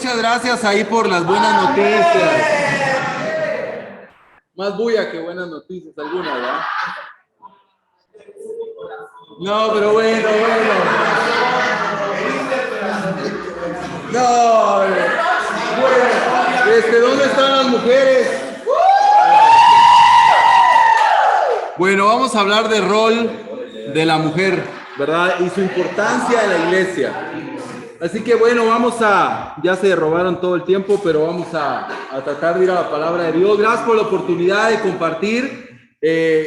muchas gracias ahí por las buenas noticias. Más bulla que buenas noticias algunas, ¿verdad? No, pero bueno. No, bueno, ¿dónde están las mujeres? Bueno, vamos a hablar del rol de la mujer, ¿verdad? Y su importancia en la iglesia. Así que bueno, ya se robaron todo el tiempo, pero vamos a tratar de ir a la palabra de Dios. Gracias por la oportunidad de compartir.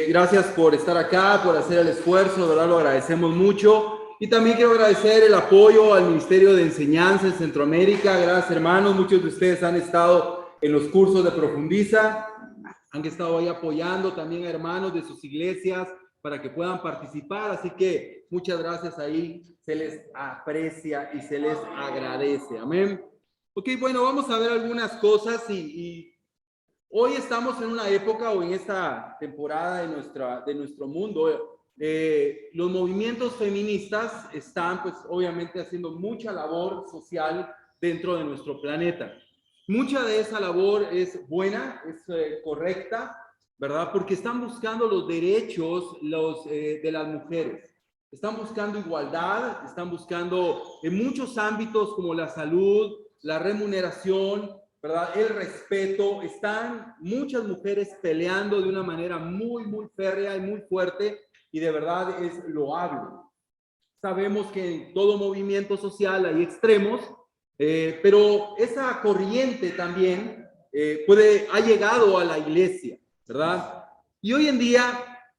Gracias por estar acá, por hacer el esfuerzo, ¿verdad? Lo agradecemos mucho. Y también quiero agradecer el apoyo al Ministerio de Enseñanza en Centroamérica. Gracias, hermanos. Muchos de ustedes han estado en los cursos de Profundiza. Han estado ahí apoyando también a hermanos de sus iglesias para que puedan participar. Así que muchas gracias ahí. Se les aprecia y se les agradece. Amén. Ok, bueno, vamos a ver algunas cosas y hoy estamos en una época o en esta temporada de nuestro mundo. Los movimientos feministas están pues obviamente haciendo mucha labor social dentro de nuestro planeta. Mucha de esa labor es buena, es correcta, ¿verdad? Porque están buscando los derechos de las mujeres. Están buscando igualdad, están buscando en muchos ámbitos como la salud, la remuneración, ¿verdad? El respeto. Están muchas mujeres peleando de una manera muy, muy férrea y muy fuerte y de verdad es loable. Sabemos que en todo movimiento social hay extremos, pero esa corriente también ha llegado a la iglesia, ¿verdad? Y hoy en día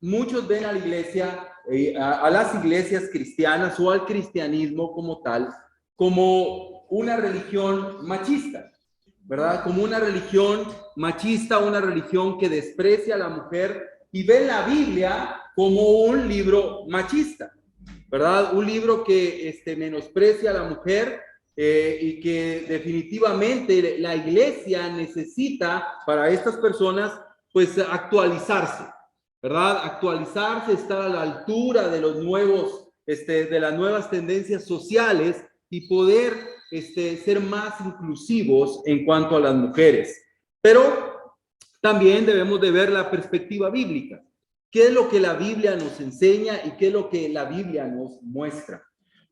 muchos ven a la iglesia, a las iglesias cristianas o al cristianismo como tal, como una religión machista, ¿verdad? Como una religión machista, una religión que desprecia a la mujer y ven la Biblia como un libro machista, ¿verdad? Un libro que menosprecia a la mujer y que definitivamente la iglesia necesita para estas personas, pues actualizarse, ¿verdad? Actualizarse, estar a la altura de los nuevos, de las nuevas tendencias sociales y poder ser más inclusivos en cuanto a las mujeres. Pero también debemos de ver la perspectiva bíblica. ¿Qué es lo que la Biblia nos enseña y qué es lo que la Biblia nos muestra?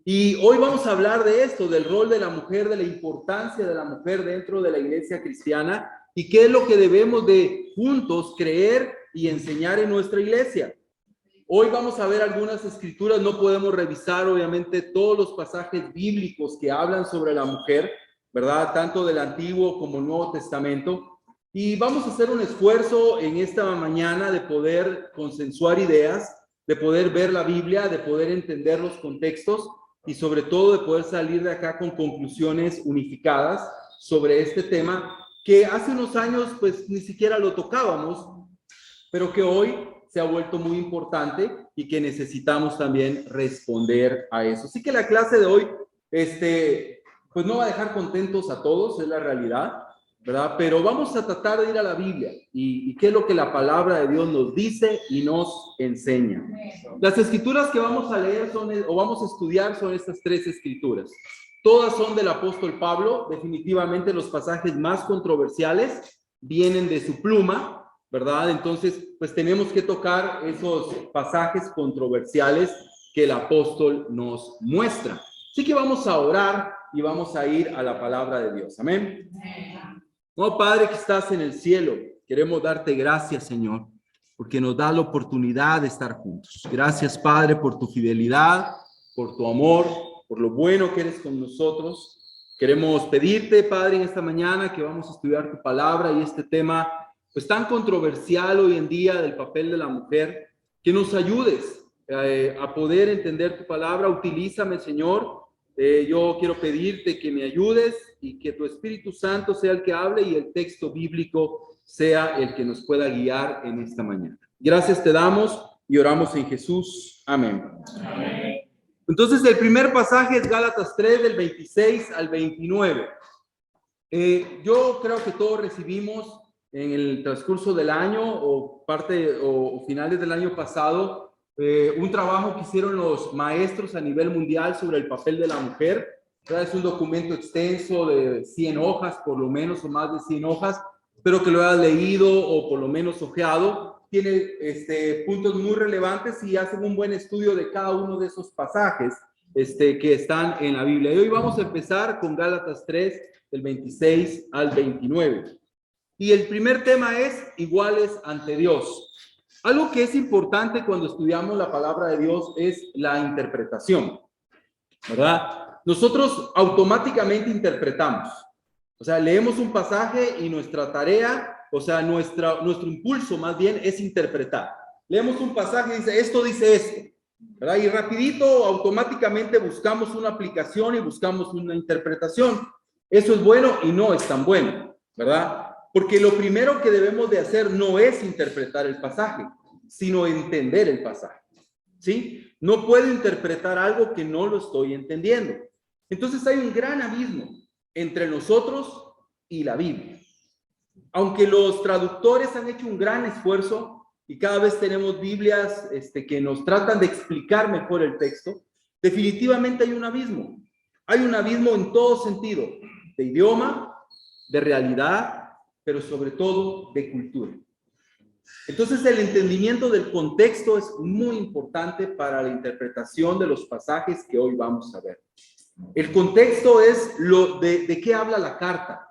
Y hoy vamos a hablar de esto, del rol de la mujer, de la importancia de la mujer dentro de la iglesia cristiana y qué es lo que debemos de juntos creer y enseñar en nuestra iglesia. Hoy vamos a ver algunas escrituras, no podemos revisar obviamente todos los pasajes bíblicos que hablan sobre la mujer, ¿verdad? Tanto del Antiguo como el Nuevo Testamento. Y vamos a hacer un esfuerzo en esta mañana de poder consensuar ideas, de poder ver la Biblia, de poder entender los contextos y sobre todo de poder salir de acá con conclusiones unificadas sobre este tema que hace unos años pues ni siquiera lo tocábamos, pero que hoy se ha vuelto muy importante y que necesitamos también responder a eso. Así que la clase de hoy, pues no va a dejar contentos a todos, es la realidad, ¿verdad? Pero vamos a tratar de ir a la Biblia y qué es lo que la palabra de Dios nos dice y nos enseña. Las escrituras que vamos a leer vamos a estudiar son estas tres escrituras. Todas son del apóstol Pablo, definitivamente los pasajes más controversiales vienen de su pluma, ¿verdad? Entonces, pues tenemos que tocar esos pasajes controversiales que el apóstol nos muestra. Así que vamos a orar y vamos a ir a la palabra de Dios. Amén. Oh, Padre que estás en el cielo, queremos darte gracias, Señor, porque nos da la oportunidad de estar juntos. Gracias, Padre, por tu fidelidad, por tu amor, por lo bueno que eres con nosotros. Queremos pedirte, Padre, en esta mañana que vamos a estudiar tu palabra y este tema pues tan controversial hoy en día del papel de la mujer, que nos ayudes a poder entender tu palabra. Utilízame, Señor. Yo quiero pedirte que me ayudes y que tu Espíritu Santo sea el que hable y el texto bíblico sea el que nos pueda guiar en esta mañana. Gracias te damos y oramos en Jesús. Amén. Amén. Entonces, el primer pasaje es Gálatas 3, del 26 al 29. Yo creo que todos recibimos en el transcurso del año o finales del año pasado un trabajo que hicieron los maestros a nivel mundial sobre el papel de la mujer. ¿verdad? Es un documento extenso de 100 hojas, por lo menos, o más de 100 hojas. Espero que lo hayas leído o por lo menos ojeado. Tiene puntos muy relevantes y hacen un buen estudio de cada uno de esos pasajes que están en la Biblia. Y hoy vamos a empezar con Gálatas 3, del 26 al 29. Y el primer tema es iguales ante Dios. Algo que es importante cuando estudiamos la palabra de Dios es la interpretación, ¿verdad? Nosotros automáticamente interpretamos. O sea, leemos un pasaje y nuestra tarea, o sea, nuestro impulso más bien es interpretar. Leemos un pasaje y dice esto, ¿verdad? Y rapidito, automáticamente buscamos una aplicación y buscamos una interpretación. Eso es bueno y no es tan bueno, ¿verdad? Porque lo primero que debemos de hacer no es interpretar el pasaje, sino entender el pasaje, ¿sí? No puedo interpretar algo que no lo estoy entendiendo. Entonces hay un gran abismo entre nosotros y la Biblia. Aunque los traductores han hecho un gran esfuerzo y cada vez tenemos Biblias que nos tratan de explicar mejor el texto, definitivamente hay un abismo. Hay un abismo en todo sentido, de idioma, de realidad, pero sobre todo de cultura. Entonces el entendimiento del contexto es muy importante para la interpretación de los pasajes que hoy vamos a ver. El contexto es de qué habla la carta,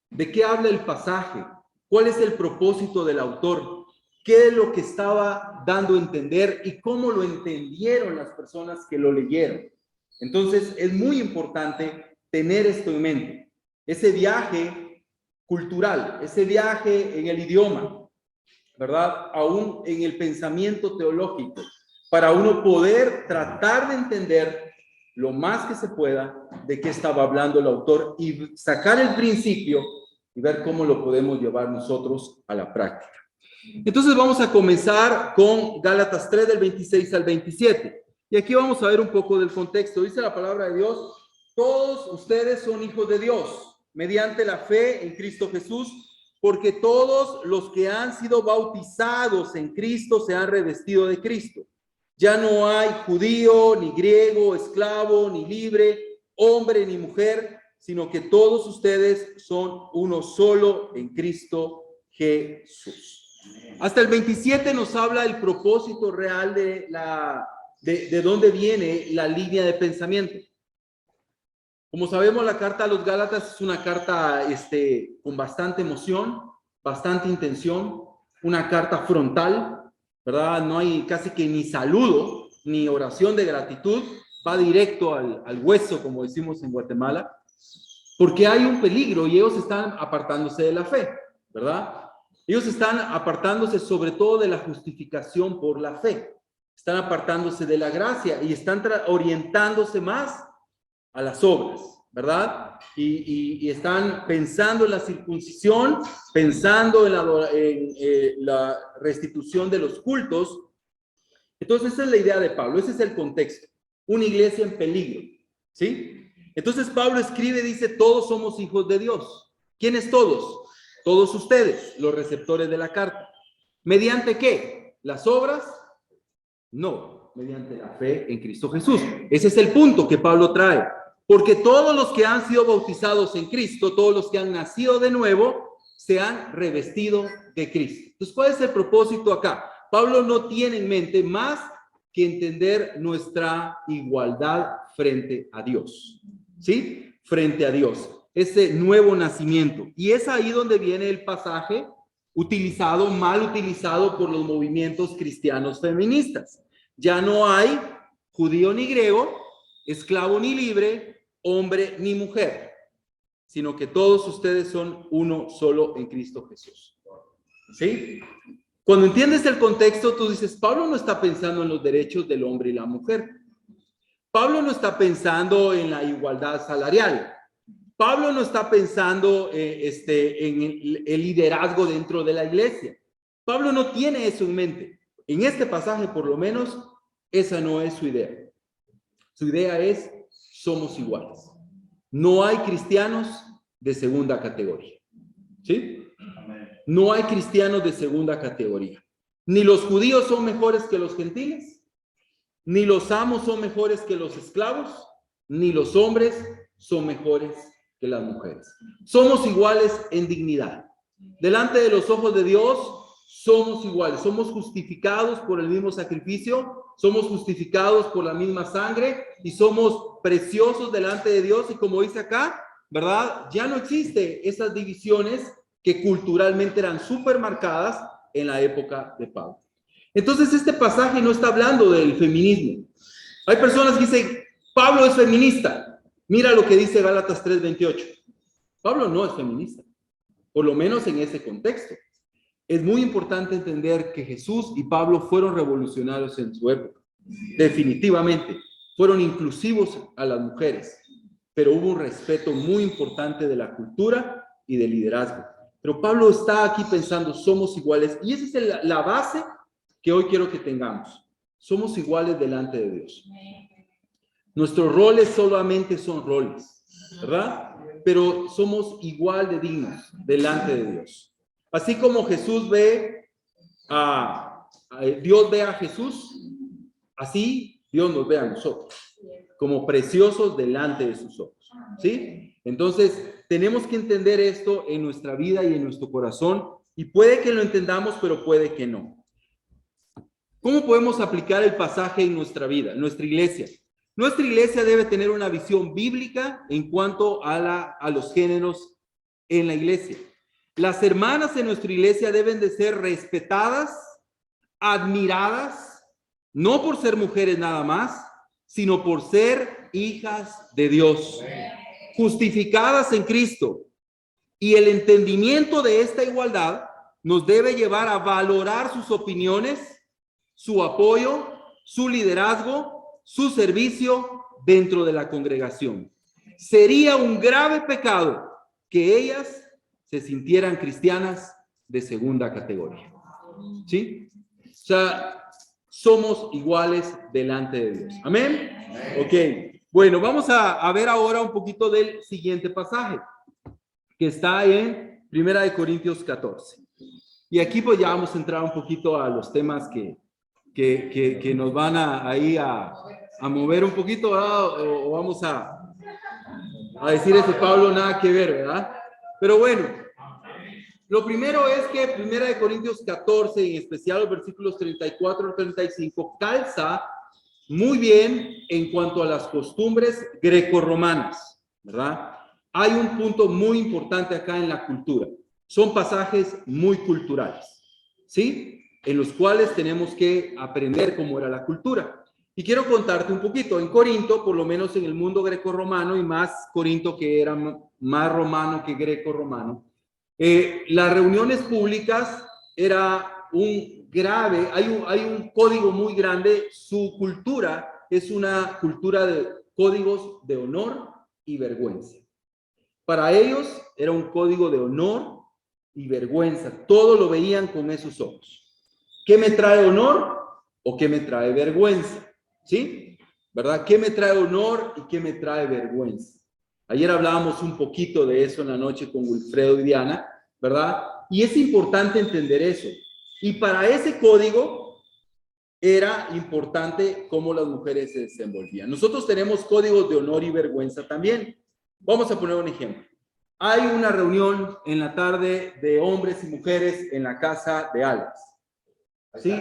de qué habla el pasaje, cuál es el propósito del autor, qué es lo que estaba dando a entender y cómo lo entendieron las personas que lo leyeron. Entonces es muy importante tener esto en mente, ese viaje cultural, ese viaje en el idioma, ¿verdad? Aún en el pensamiento teológico, para uno poder tratar de entender lo más que se pueda de qué estaba hablando el autor y sacar el principio y ver cómo lo podemos llevar nosotros a la práctica. Entonces vamos a comenzar con Gálatas 3 del 26 al 27. Y aquí vamos a ver un poco del contexto. Dice la palabra de Dios: todos ustedes son hijos de Dios mediante la fe en Cristo Jesús, porque todos los que han sido bautizados en Cristo se han revestido de Cristo. Ya no hay judío, ni griego, esclavo, ni libre, hombre, ni mujer, sino que todos ustedes son uno solo en Cristo Jesús. Hasta el 27 nos habla el propósito real de dónde viene la línea de pensamiento. Como sabemos, la carta a los Gálatas es una carta con bastante emoción, bastante intención, una carta frontal, ¿verdad? No hay casi que ni saludo, ni oración de gratitud, va directo al hueso, como decimos en Guatemala, porque hay un peligro y ellos están apartándose de la fe, ¿verdad? Ellos están apartándose sobre todo de la justificación por la fe, están apartándose de la gracia y están orientándose más a las obras, ¿verdad? Y están pensando en la circuncisión, pensando en la restitución de los cultos. Entonces esa es la idea de Pablo, ese es el contexto, una iglesia en peligro, ¿sí? Entonces Pablo escribe, dice, todos somos hijos de Dios. ¿Quiénes todos? Todos ustedes, los receptores de la carta. ¿Mediante qué? ¿Las obras? No, mediante la fe en Cristo Jesús. Ese es el punto que Pablo trae. Porque todos los que han sido bautizados en Cristo, todos los que han nacido de nuevo, se han revestido de Cristo. Entonces, ¿cuál es el propósito acá? Pablo no tiene en mente más que entender nuestra igualdad frente a Dios, ¿sí? Frente a Dios, ese nuevo nacimiento. Y es ahí donde viene el pasaje mal utilizado por los movimientos cristianos feministas. Ya no hay judío ni griego, esclavo ni libre, hombre ni mujer, sino que todos ustedes son uno solo en Cristo Jesús. ¿Sí? Cuando entiendes el contexto, tú dices, Pablo no está pensando en los derechos del hombre y la mujer. Pablo no está pensando en la igualdad salarial. Pablo no está pensando en el liderazgo dentro de la iglesia. Pablo no tiene eso en mente. En este pasaje, por lo menos, esa no es su idea. Su idea es, somos iguales. No hay cristianos de segunda categoría. ¿Sí? No hay cristianos de segunda categoría. Ni los judíos son mejores que los gentiles, ni los amos son mejores que los esclavos, ni los hombres son mejores que las mujeres. Somos iguales en dignidad. Delante de los ojos de Dios, somos iguales. Somos justificados por el mismo sacrificio, somos justificados por la misma sangre y somos preciosos delante de Dios. Y como dice acá, ¿verdad? Ya no existen esas divisiones que culturalmente eran súper marcadas en la época de Pablo. Entonces, este pasaje no está hablando del feminismo. Hay personas que dicen, Pablo es feminista. Mira lo que dice Gálatas 3:28. Pablo no es feminista, por lo menos en ese contexto. Es muy importante entender que Jesús y Pablo fueron revolucionarios en su época. Definitivamente, fueron inclusivos a las mujeres, pero hubo un respeto muy importante de la cultura y del liderazgo. Pero Pablo está aquí pensando, somos iguales, y esa es la base que hoy quiero que tengamos. Somos iguales delante de Dios. Nuestros roles solamente son roles, ¿verdad? Pero somos igual de dignos delante de Dios. Así como Jesús Dios ve a Jesús, así Dios nos ve a nosotros, como preciosos delante de sus ojos, ¿sí? Entonces, tenemos que entender esto en nuestra vida y en nuestro corazón, y puede que lo entendamos, pero puede que no. ¿Cómo podemos aplicar el pasaje en nuestra vida, en nuestra iglesia? Nuestra iglesia debe tener una visión bíblica en cuanto a los géneros en la iglesia. Las hermanas en nuestra iglesia deben de ser respetadas, admiradas, no por ser mujeres nada más, sino por ser hijas de Dios, justificadas en Cristo. Y el entendimiento de esta igualdad nos debe llevar a valorar sus opiniones, su apoyo, su liderazgo, su servicio dentro de la congregación. Sería un grave pecado que ellas se sintieran cristianas de segunda categoría. ¿Sí? O sea, somos iguales delante de Dios. ¿Amén? Ok. Bueno, vamos a ver ahora un poquito del siguiente pasaje, que está en 1 Corintios 14. Y aquí pues ya vamos a entrar un poquito a los temas que nos van a mover un poquito, ¿verdad? O vamos a decir ese Pablo nada que ver, ¿verdad? Pero bueno, lo primero es que 1 Corintios 14, en especial los versículos 34 al 35, calza muy bien en cuanto a las costumbres grecorromanas, ¿verdad? Hay un punto muy importante acá en la cultura. Son pasajes muy culturales, ¿sí? En los cuales tenemos que aprender cómo era la cultura. Y quiero contarte un poquito. En Corinto, por lo menos en el mundo grecorromano, y más Corinto que era más romano que grecorromano, las reuniones públicas era un grave, hay un código muy grande. Su cultura es una cultura de códigos de honor y vergüenza. Para ellos era un código de honor y vergüenza. Todo lo veían con esos ojos. ¿Qué me trae honor o qué me trae vergüenza? ¿Sí? ¿Verdad? ¿Qué me trae honor y qué me trae vergüenza? Ayer hablábamos un poquito de eso en la noche con Wilfredo y Diana, ¿verdad? Y es importante entender eso. Y para ese código era importante cómo las mujeres se desenvolvían. Nosotros tenemos códigos de honor y vergüenza también. Vamos a poner un ejemplo. Hay una reunión en la tarde de hombres y mujeres en la casa de Alex. ¿Sí?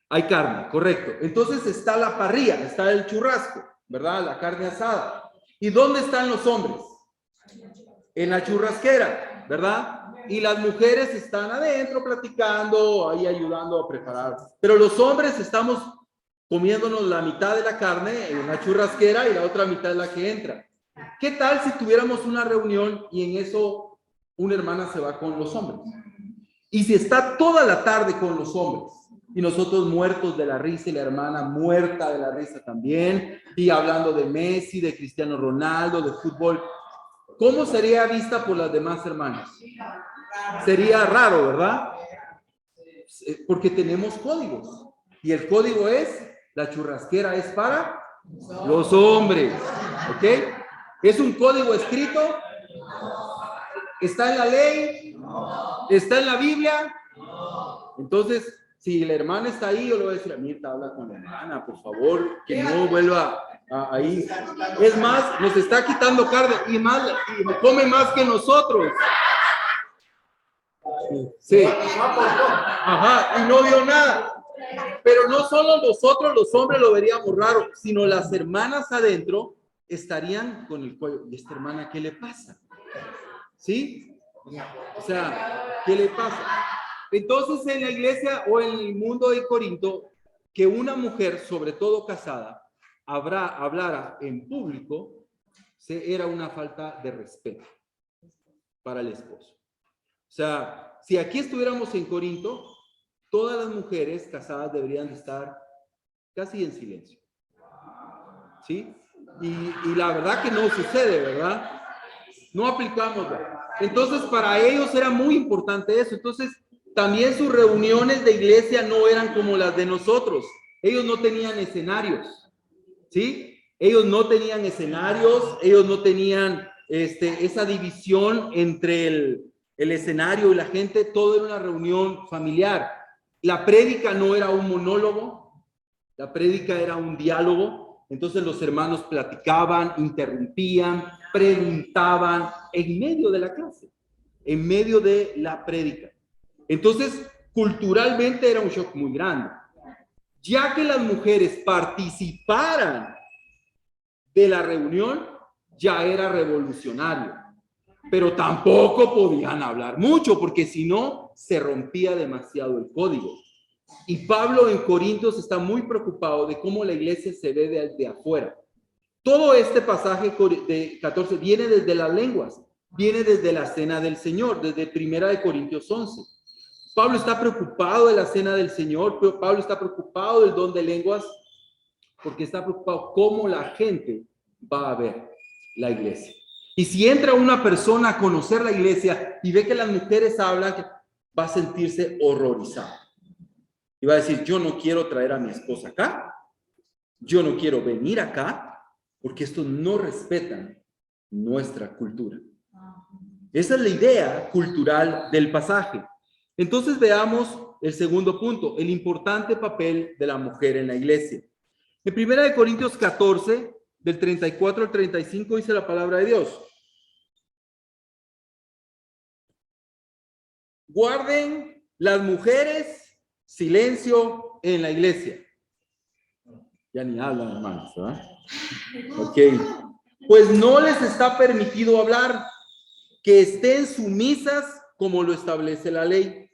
Hay carne, correcto. Entonces está la parrilla, está el churrasco, ¿verdad? La carne asada. ¿Y dónde están los hombres? En la churrasquera, ¿verdad? Y las mujeres están adentro platicando, ahí ayudando a preparar. Pero los hombres estamos comiéndonos la mitad de la carne en una churrasquera y la otra mitad es la que entra. ¿Qué tal si tuviéramos una reunión y en eso una hermana se va con los hombres? Y si está toda la tarde con los hombres y nosotros muertos de la risa y la hermana muerta de la risa también, y hablando de Messi, de Cristiano Ronaldo, de fútbol, ¿cómo sería vista por las demás hermanas? Sería raro, ¿verdad? Porque tenemos códigos. Y el código es, la churrasquera es para los hombres, ¿ok? ¿Es un código escrito? ¿Está en la ley? ¿Está en la Biblia? Entonces, si la hermana está ahí, yo le voy a decir a Mirta, habla con la hermana, por favor, que no vuelva Ahí. Es más, nos está quitando carne y come más que nosotros. Sí. Ajá, y no dio nada. Pero no solo nosotros los hombres lo veríamos raro, sino las hermanas adentro estarían con el cuello. ¿Y esta hermana qué le pasa? ¿Sí? O sea, ¿qué le pasa? Entonces en la iglesia o en el mundo de Corinto, que una mujer, sobre todo casada, hablara en público, era una falta de respeto para el esposo. O sea, si aquí estuviéramos en Corinto, todas las mujeres casadas deberían de estar casi en silencio. ¿Sí? Y la verdad que no sucede, ¿verdad? No aplicamos, ¿verdad? Entonces, para ellos era muy importante eso. Entonces, también sus reuniones de iglesia no eran como las de nosotros. Ellos no tenían escenarios, ¿sí? Ellos no tenían escenarios, ellos no tenían esa división entre el escenario y la gente. Todo era una reunión familiar. La prédica no era un monólogo, la prédica era un diálogo. Entonces los hermanos platicaban, interrumpían, preguntaban en medio de la clase, en medio de la prédica. Entonces, culturalmente era un shock muy grande. Ya que las mujeres participaran de la reunión, ya era revolucionario. Pero tampoco podían hablar mucho, porque si no, se rompía demasiado el código. Y Pablo en Corintios está muy preocupado de cómo la iglesia se ve de afuera. Todo este pasaje de 14 viene desde las lenguas, viene desde la cena del Señor, desde 1 Corintios 11. Pablo está preocupado de la cena del Señor, pero Pablo está preocupado del don de lenguas, porque está preocupado cómo la gente va a ver la iglesia. Y si entra una persona a conocer la iglesia y ve que las mujeres hablan, va a sentirse horrorizado. Y va a decir, yo no quiero traer a mi esposa acá, yo no quiero venir acá, porque estos no respetan nuestra cultura. Esa es la idea cultural del pasaje. Entonces veamos el segundo punto, el importante papel de la mujer en la iglesia. En 1 Corintios 14, del 34 al 35, dice la palabra de Dios. Guarden las mujeres silencio en la iglesia. Ya ni hablan, hermanos, ¿verdad? Ok. Pues no les está permitido hablar, que estén sumisas como lo establece la ley.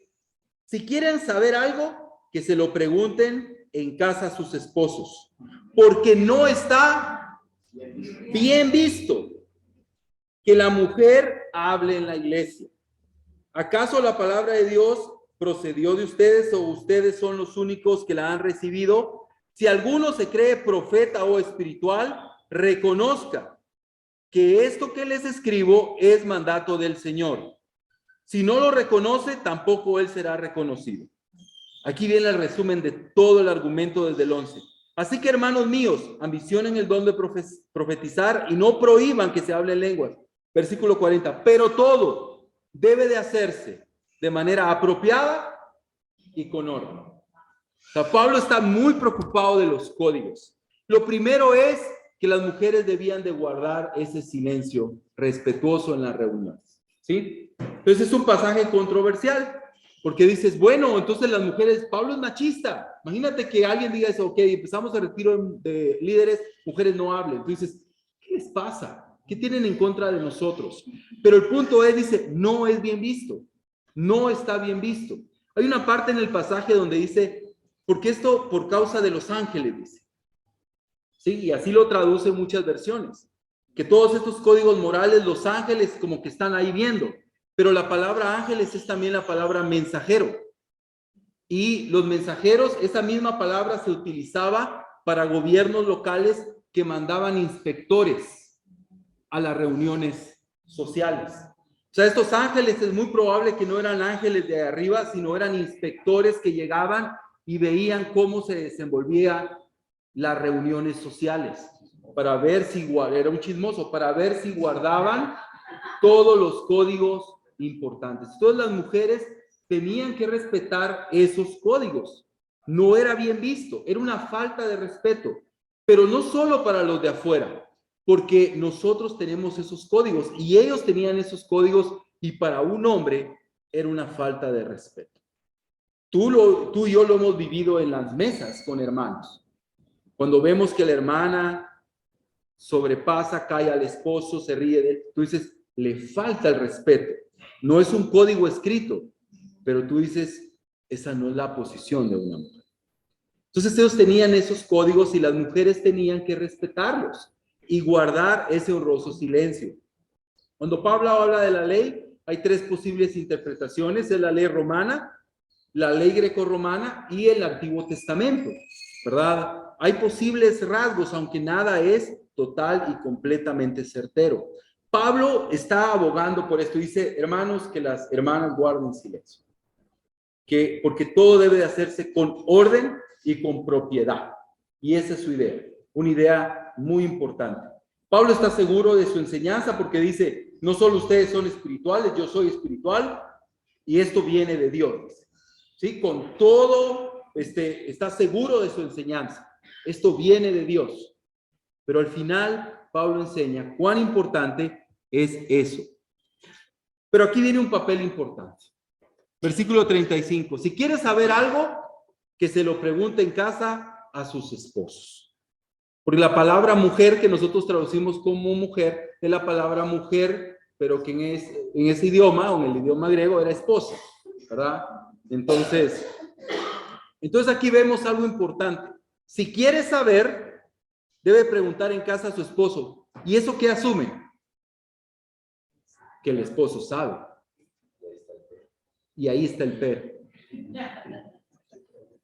Si quieren saber algo, que se lo pregunten en casa a sus esposos, porque no está bien visto que la mujer hable en la iglesia. ¿Acaso la palabra de Dios procedió de ustedes o ustedes son los únicos que la han recibido? Si alguno se cree profeta o espiritual, reconozca que esto que les escribo es mandato del Señor. Si no lo reconoce, tampoco él será reconocido. Aquí viene el resumen de todo el argumento desde el 11. Así que, hermanos míos, ambicionen el don de profetizar y no prohíban que se hable lenguas. Versículo 40. Pero todo debe de hacerse de manera apropiada y con orden. O sea, Pablo está muy preocupado de los códigos. Lo primero es que las mujeres debían de guardar ese silencio respetuoso en las reuniones, ¿sí? Entonces es un pasaje controversial, porque dices, bueno, entonces las mujeres, Pablo es machista. Imagínate que alguien diga eso, ok, empezamos el retiro de líderes, mujeres no hablen. Entonces, ¿qué les pasa? ¿Qué tienen en contra de nosotros? Pero el punto es, dice, no es bien visto, no está bien visto. Hay una parte en el pasaje donde dice, porque esto por causa de los ángeles, dice. Sí, y así lo traducen muchas versiones, que todos estos códigos morales, los ángeles como que están ahí viendo, pero la palabra ángeles es también la palabra mensajero. Y los mensajeros, esa misma palabra se utilizaba para gobiernos locales que mandaban inspectores a las reuniones sociales. O sea, estos ángeles es muy probable que no eran ángeles de arriba, sino eran inspectores que llegaban y veían cómo se desenvolvía las reuniones sociales, para ver si, era un chismoso, para ver si guardaban todos los códigos importantes. Entonces las mujeres tenían que respetar esos códigos. No era bien visto, era una falta de respeto. pero no solo para los de afuera, porque nosotros tenemos esos códigos y ellos tenían esos códigos y para un hombre era una falta de respeto. Tú y yo lo hemos vivido en las mesas con hermanos. Cuando vemos que la hermana sobrepasa, cae al esposo, se ríe de él, tú dices, le falta el respeto. No es un código escrito, pero tú dices, esa no es la posición de una mujer. Entonces ellos tenían esos códigos y las mujeres tenían que respetarlos y guardar ese honroso silencio. Cuando Pablo habla de la ley, hay tres posibles interpretaciones: es la ley romana, la ley grecorromana y el Antiguo Testamento, ¿verdad? Hay posibles rasgos, aunque nada es total y completamente certero. Pablo está abogando por esto, dice, hermanos, que las hermanas guarden silencio, porque todo debe de hacerse con orden y con propiedad, y esa es su idea, una idea muy importante. Pablo está seguro de su enseñanza porque dice, no solo ustedes son espirituales, yo soy espiritual, y esto viene de Dios, ¿sí? Con todo, está seguro de su enseñanza, esto viene de Dios, pero al final Pablo enseña cuán importante es eso. Pero aquí viene un papel importante. Versículo 35. Si quieres saber algo, que se lo pregunte en casa a sus esposos. Porque la palabra mujer, que nosotros traducimos como mujer, es la palabra mujer, pero que en ese idioma, o en el idioma griego, era esposa, ¿verdad? Entonces aquí vemos algo importante. Si quiere saber, debe preguntar en casa a su esposo. ¿Y eso qué asume? Que el esposo sabe. Y ahí está el pero.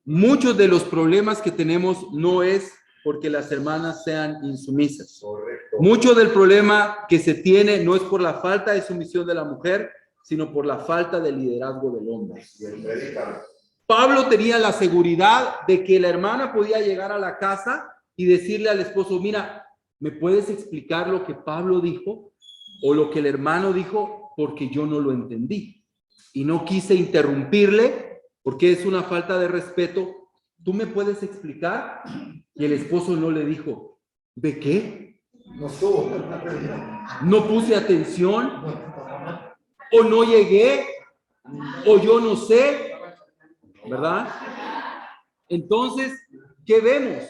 Muchos de los problemas que tenemos no es porque las hermanas sean insumisas. Correcto. Mucho del problema que se tiene no es por la falta de sumisión de la mujer, sino por la falta de liderazgo del hombre. Pablo tenía la seguridad de que la hermana podía llegar a la casa y decirle al esposo, mira, ¿me puedes explicar lo que Pablo dijo o lo que el hermano dijo? Porque yo no lo entendí y no quise interrumpirle porque es una falta de respeto. ¿Tú me puedes explicar? Y el esposo no le dijo, ¿de qué? No puse atención, o no llegué, o yo no sé, ¿verdad? Entonces, ¿qué vemos?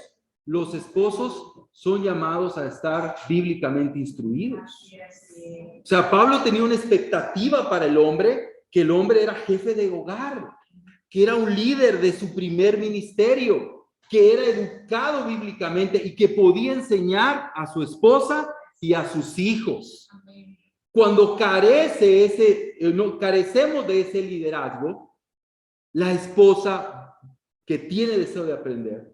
Los esposos son llamados a estar bíblicamente instruidos. O sea, Pablo tenía una expectativa para el hombre, que el hombre era jefe de hogar, que era un líder de su primer ministerio, que era educado bíblicamente y que podía enseñar a su esposa y a sus hijos. Cuando carecemos de ese liderazgo, la esposa que tiene deseo de aprender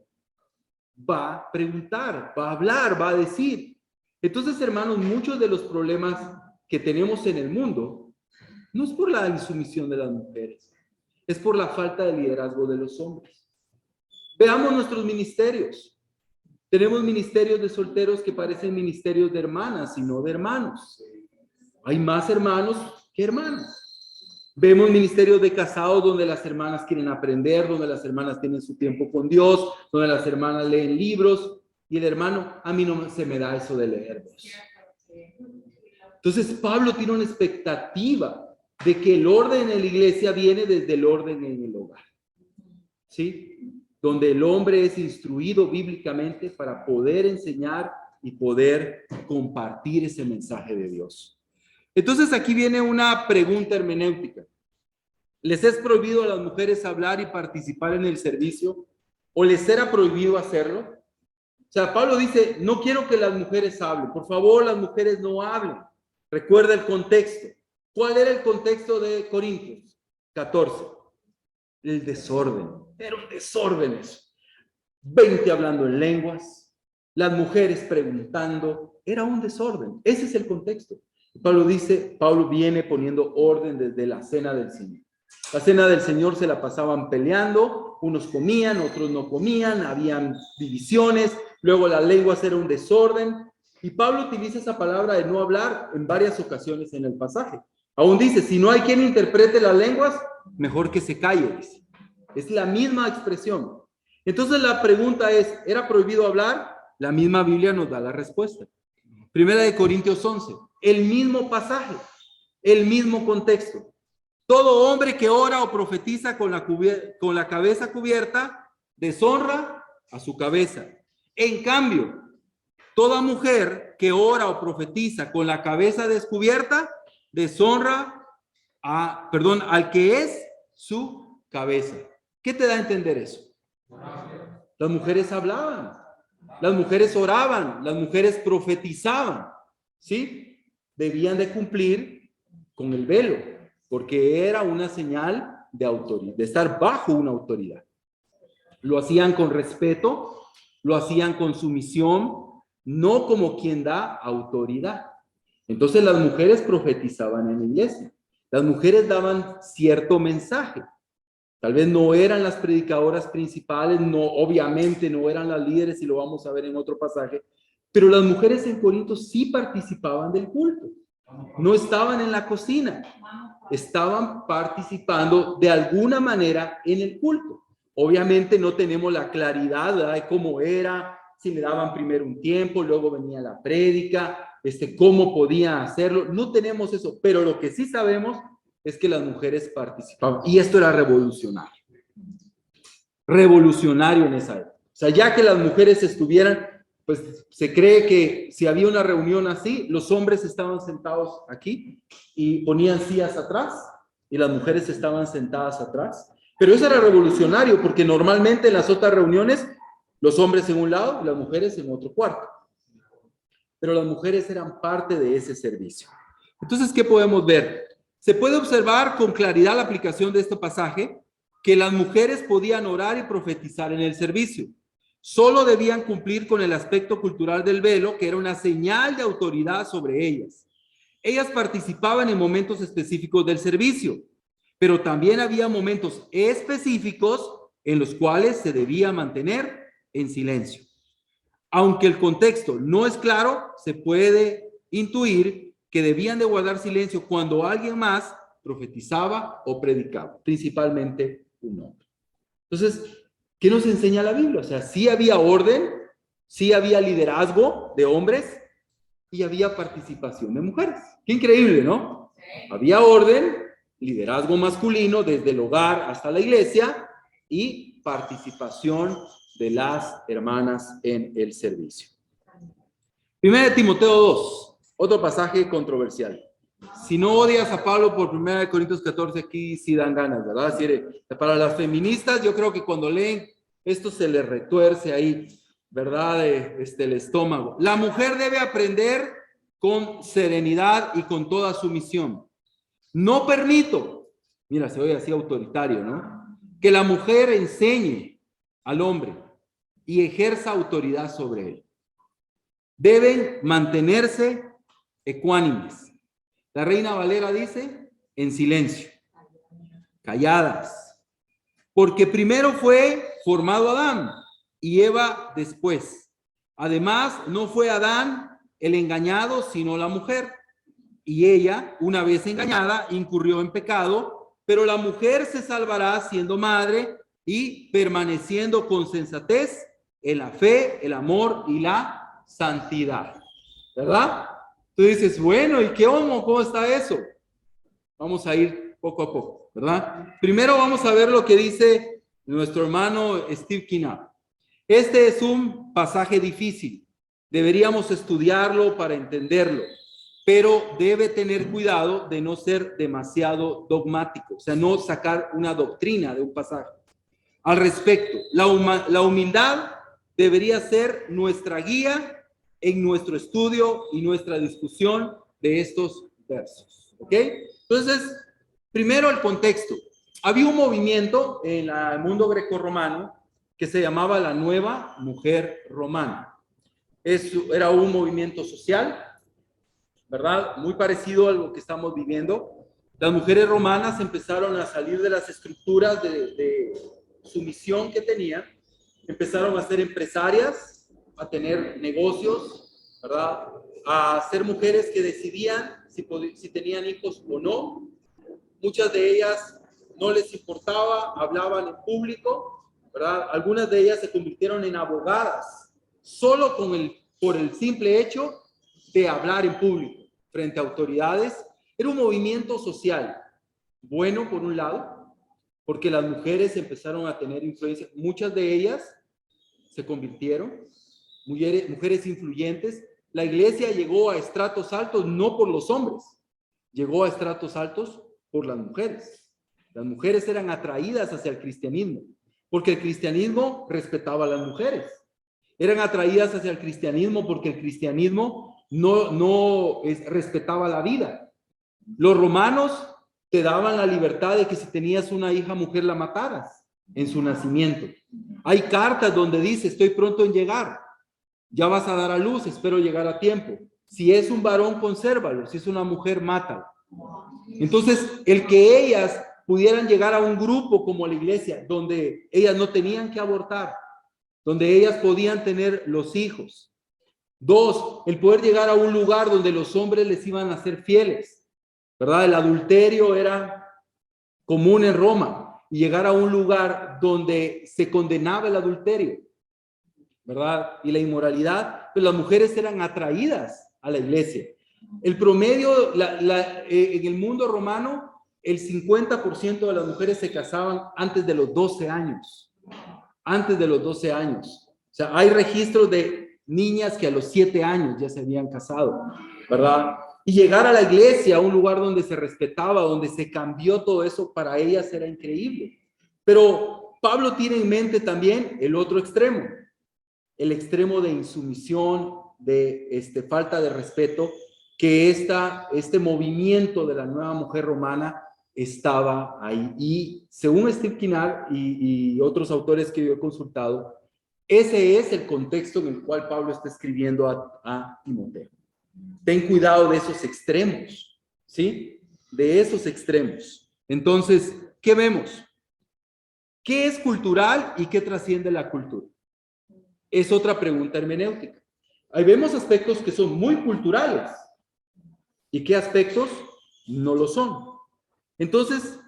va a preguntar, va a hablar, va a decir. Entonces, hermanos, muchos de los problemas que tenemos en el mundo no es por la insumisión de las mujeres, es por la falta de liderazgo de los hombres. Veamos nuestros ministerios. Tenemos ministerios de solteros que parecen ministerios de hermanas y no de hermanos. Hay más hermanos que hermanas. Vemos ministerios de casados donde las hermanas quieren aprender, donde las hermanas tienen su tiempo con Dios, donde las hermanas leen libros y el hermano, a mí no se me da eso de leer. Entonces Pablo tiene una expectativa de que el orden en la iglesia viene desde el orden en el hogar, ¿sí? Donde el hombre es instruido bíblicamente para poder enseñar y poder compartir ese mensaje de Dios. Entonces aquí viene una pregunta hermenéutica. ¿Les es prohibido a las mujeres hablar y participar en el servicio? ¿O les era prohibido hacerlo? O sea, Pablo dice, no quiero que las mujeres hablen. Por favor, las mujeres no hablen. Recuerda el contexto. ¿Cuál era el contexto de Corintios 14? El desorden. Era un desorden eso. 20 hablando en lenguas, las mujeres preguntando. Era un desorden. Ese es el contexto. Pablo viene poniendo orden desde la cena del Señor. La cena del Señor se la pasaban peleando, unos comían, otros no comían, habían divisiones, luego las lenguas era un desorden, y Pablo utiliza esa palabra de no hablar en varias ocasiones en el pasaje. Aún dice, si no hay quien interprete las lenguas, mejor que se calle, dice. Es la misma expresión. Entonces la pregunta es, ¿era prohibido hablar? la misma Biblia nos da la respuesta. Primera de Corintios 11, el mismo pasaje, el mismo contexto. Todo hombre que ora o profetiza con la cabeza cubierta, deshonra a su cabeza. En cambio, toda mujer que ora o profetiza con la cabeza descubierta, deshonra al que es su cabeza. ¿Qué te da a entender eso? Las mujeres hablaban, las mujeres oraban, las mujeres profetizaban, ¿sí? Debían de cumplir con el velo, porque era una señal de autoridad, de estar bajo una autoridad. Lo hacían con respeto, lo hacían con sumisión, no como quien da autoridad. Entonces las mujeres profetizaban en la iglesia. Las mujeres daban cierto mensaje. Tal vez no eran las predicadoras principales, no, obviamente no eran las líderes, y lo vamos a ver en otro pasaje, pero las mujeres en Corinto sí participaban del culto. No estaban en la cocina, estaban participando de alguna manera en el culto. Obviamente no tenemos la claridad, ¿verdad?, de cómo era, si le daban primero un tiempo, luego venía la prédica, cómo podían hacerlo. No tenemos eso, pero lo que sí sabemos es que las mujeres participaban, y esto era revolucionario. Revolucionario en esa época. O sea, ya que las mujeres estuvieran, pues se cree que si había una reunión así, los hombres estaban sentados aquí y ponían sillas atrás y las mujeres estaban sentadas atrás. Pero eso era revolucionario, porque normalmente en las otras reuniones los hombres en un lado y las mujeres en otro cuarto. Pero las mujeres eran parte de ese servicio. Entonces, ¿qué podemos ver? Se puede observar con claridad la aplicación de este pasaje, que las mujeres podían orar y profetizar en el servicio. Solo debían cumplir con el aspecto cultural del velo, que era una señal de autoridad sobre ellas. Ellas participaban en momentos específicos del servicio, pero también había momentos específicos en los cuales se debía mantener en silencio. Aunque el contexto no es claro, se puede intuir que debían de guardar silencio cuando alguien más profetizaba o predicaba, principalmente un hombre. Entonces, ¿qué nos enseña la Biblia? O sea, sí había orden, sí había liderazgo de hombres y había participación de mujeres. Qué increíble, ¿no? Había orden, liderazgo masculino desde el hogar hasta la iglesia y participación de las hermanas en el servicio. Primera de Timoteo 2. Otro pasaje controversial. Si no odias a Pablo por 1 Corintios 14, aquí sí dan ganas, ¿verdad? Para las feministas, yo creo que cuando leen esto se les retuerce ahí, ¿verdad? El estómago. La mujer debe aprender con serenidad y con toda sumisión. No permito, mira, se oye así autoritario, ¿no?, que la mujer enseñe al hombre y ejerza autoridad sobre él. Deben mantenerse ecuánimes. La Reina Valera dice, en silencio, calladas, porque primero fue formado Adán y Eva después. Además, no fue Adán el engañado, sino la mujer. Y ella, una vez engañada, incurrió en pecado, pero la mujer se salvará siendo madre y permaneciendo con sensatez en la fe, el amor y la santidad. ¿Verdad? Tú dices, bueno, ¿y cómo está eso? Vamos a ir poco a poco, ¿verdad? Primero vamos a ver lo que dice nuestro hermano Steve Kinnard. Este es un pasaje difícil. Deberíamos estudiarlo para entenderlo, pero debe tener cuidado de no ser demasiado dogmático, o sea, no sacar una doctrina de un pasaje. Al respecto, la humildad debería ser nuestra guía en nuestro estudio y nuestra discusión de estos versos, ¿ok? Entonces, primero el contexto. Había un movimiento en el mundo grecorromano que se llamaba la Nueva Mujer Romana. Era un movimiento social, ¿verdad? Muy parecido a lo que estamos viviendo. Las mujeres romanas empezaron a salir de las estructuras de sumisión que tenían, empezaron a ser empresarias, a tener negocios, ¿verdad? A ser mujeres que decidían si tenían hijos o no. Muchas de ellas no les importaba, hablaban en público, ¿verdad? Algunas de ellas se convirtieron en abogadas solo por el simple hecho de hablar en público frente a autoridades. Era un movimiento social bueno, por un lado, porque las mujeres empezaron a tener influencia. Muchas de ellas se convirtieron, mujeres influyentes. La iglesia llegó a estratos altos no por los hombres, llegó a estratos altos por las mujeres. Las mujeres eran atraídas hacia el cristianismo, porque el cristianismo respetaba a las mujeres. Eran atraídas hacia el cristianismo porque el cristianismo no respetaba la vida. Los romanos te daban la libertad de que si tenías una hija mujer la mataras en su nacimiento. Hay cartas donde dice, estoy pronto en llegar, ya vas a dar a luz, espero llegar a tiempo. Si es un varón, consérvalo, si es una mujer, mátalo. Entonces, el que ellas pudieran llegar a un grupo como la iglesia, donde ellas no tenían que abortar, donde ellas podían tener los hijos. Dos, el poder llegar a un lugar donde los hombres les iban a ser fieles, ¿verdad? El adulterio era común en Roma, y llegar a un lugar donde se condenaba el adulterio, ¿verdad? Y la inmoralidad, pues las mujeres eran atraídas a la iglesia. El promedio, en el mundo romano, el 50% de las mujeres se casaban antes de los 12 años. Antes de los 12 años. O sea, hay registros de niñas que a los 7 años ya se habían casado, ¿verdad? Y llegar a la iglesia, a un lugar donde se respetaba, donde se cambió todo eso, para ellas era increíble. Pero Pablo tiene en mente también el otro extremo, el extremo de insumisión, de falta de respeto, que este movimiento de la nueva mujer romana estaba ahí. Y según Steve Kinnard y otros autores que yo he consultado, ese es el contexto en el cual Pablo está escribiendo a Timoteo. Ten cuidado de esos extremos, ¿sí? De esos extremos. Entonces, ¿qué vemos? ¿Qué es cultural y qué trasciende la cultura? Es otra pregunta hermenéutica. Ahí vemos aspectos que son muy culturales y qué aspectos no lo son. Entonces,